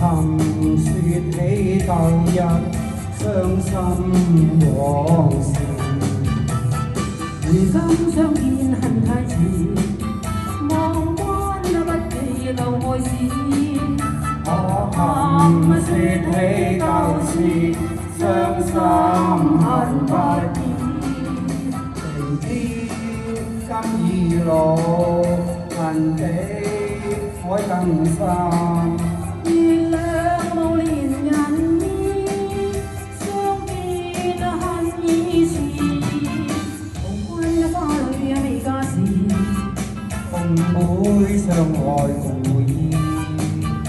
含說起舊日傷心往事，如今相見恨太遲，望關不記舊愛事。我含說起舊事，傷心恨不已。情知今已老，恨比海更深。月亮無憐人意，相見恨已遲。紅軍花裏未嫁時，共妹相愛故意。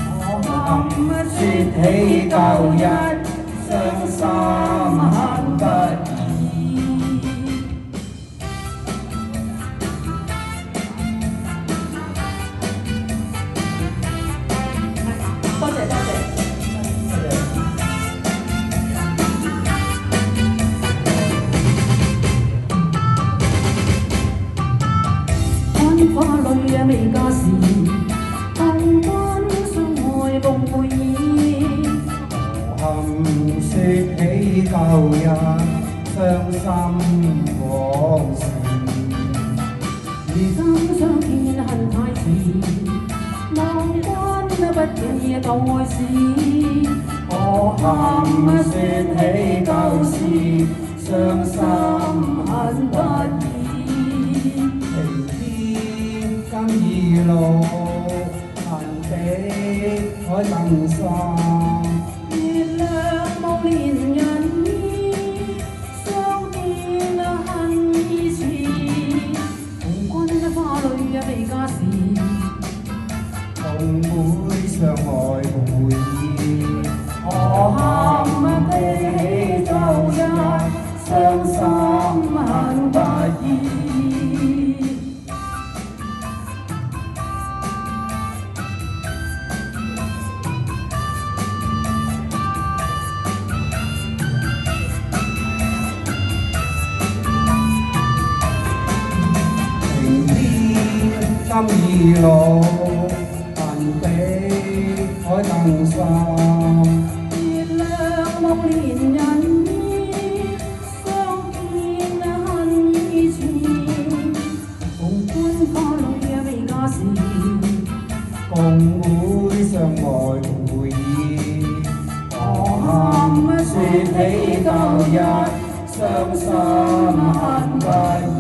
我含說起舊日，傷心恨不已。多謝多謝。看花裏未嫁時，共關相愛共會意。含說起舊日，傷心往事。如今相見恨太遲，望關不記舊愛事。我含說起舊事，傷心恨不已。情知今已老，恨比海更深。月亮無憐人意，相見恨已遲。紅軍花裏未嫁時，共妹相愛故意。我含記起舊日，傷心恨不已。情知今已老，恨比海更深。月亮無憐人意，相見恨已遲。紅軍花裏未嫁時，共妹相愛故意。我含說起舊日，傷心恨不已。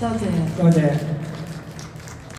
多謝。多謝。